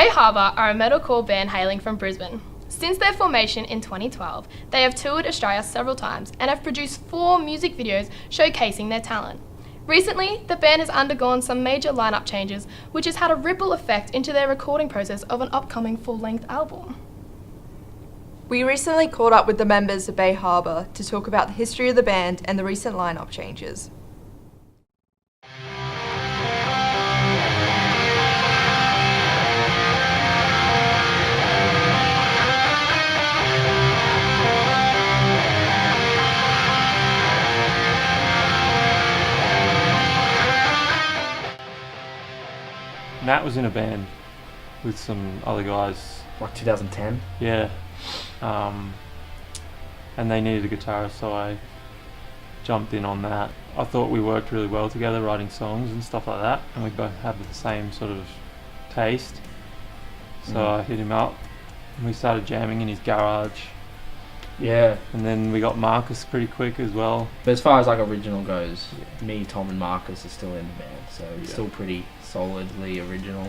Bayharbour are a metalcore band hailing from Brisbane. Since their formation in 2012, they have toured Australia several times and have produced 4 music videos showcasing their talent. Recently, the band has undergone some major lineup changes, which has had a ripple effect into their recording process of an upcoming full-length album. We recently caught up with the members of Bayharbour to talk about the history of the band and the recent lineup changes. Matt was in a band with some other guys. Like 2010? Yeah. And they needed a guitarist, so I jumped in on that. I thought we worked really well together, writing songs and stuff like that, and we both have the same sort of taste. So I hit him up, and we started jamming in his garage. Yeah. And then we got Marcus pretty quick as well. But as far as like original goes, me, Tom and Marcus are still in the band, so it's still pretty solidly original.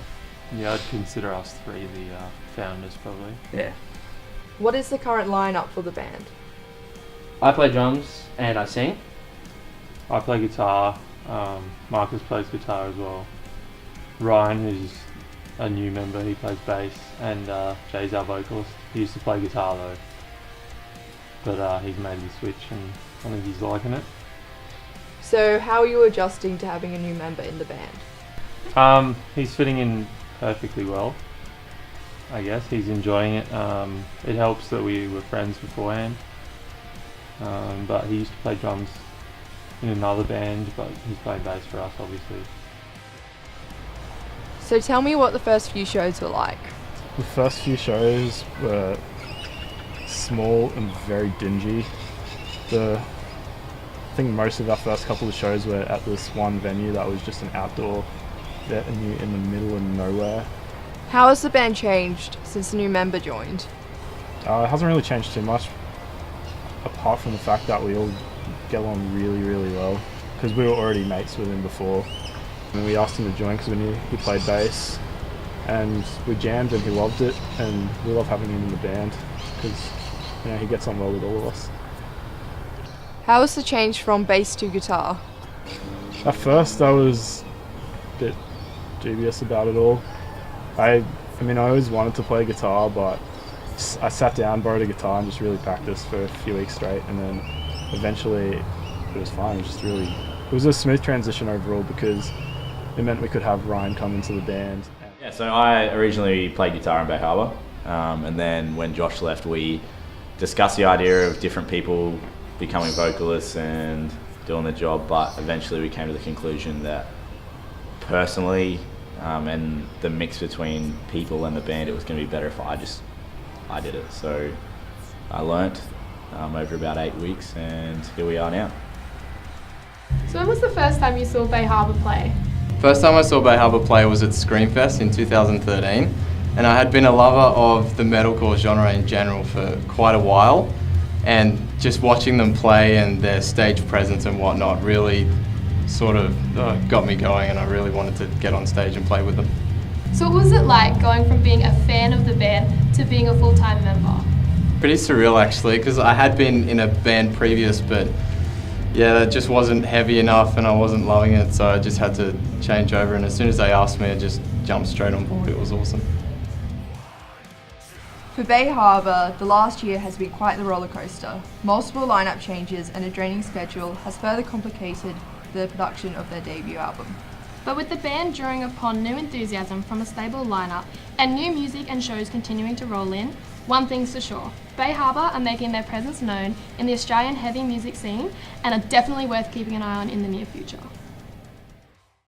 Yeah, I'd consider us 3 the founders probably. Yeah. What is the current lineup for the band? I play drums and I sing. I play guitar, Marcus plays guitar as well. Ryan, who's a new member, he plays bass, and Jay's our vocalist. He used to play guitar though, but he's made the switch and I think he's liking it. So how are you adjusting to having a new member in the band? He's fitting in perfectly well, I guess. He's enjoying it. It helps that we were friends beforehand, but he used to play drums in another band, but he's playing bass for us obviously. So tell me what the first few shows were like. The first few shows were small and very dingy. I think most of our first couple of shows were at this one venue that was just an outdoor venue in the middle of nowhere. How has the band changed since a new member joined? It hasn't really changed too much, apart from the fact that we all get along really, really well, because we were already mates with him before. And we asked him to join because we knew he played bass, and we jammed and he loved it, and we love having him in the band because he gets on well with all of us. How was the change from bass to guitar? At first I was a bit dubious about it all. I always wanted to play guitar, but I sat down, borrowed a guitar and just really practiced for a few weeks straight, and then eventually it was fine. It was a smooth transition overall because it meant we could have Ryan come into the band. Yeah, so I originally played guitar in Bayharbour, and then when Josh left, we discussed the idea of different people becoming vocalists and doing the job, but eventually we came to the conclusion that personally, and the mix between people and the band, it was going to be better if I did it. So I learnt over about 8 weeks, and here we are now. So when was the first time you saw Bayharbour play? First time I saw Bayharbour play was at Screamfest in 2013, and I had been a lover of the metalcore genre in general for quite a while, and just watching them play and their stage presence and whatnot really sort of got me going, and I really wanted to get on stage and play with them. So what was it like going from being a fan of the band to being a full-time member? Pretty surreal actually, because I had been in a band previous, but yeah, that just wasn't heavy enough and I wasn't loving it, so I just had to change over, and as soon as they asked me, I just jumped straight on board. It was awesome. For Bayharbour, the last year has been quite the roller coaster. Multiple lineup changes and a draining schedule has further complicated the production of their debut album. But with the band drawing upon new enthusiasm from a stable lineup and new music and shows continuing to roll in, one thing's for sure, Bayharbour are making their presence known in the Australian heavy music scene and are definitely worth keeping an eye on in the near future.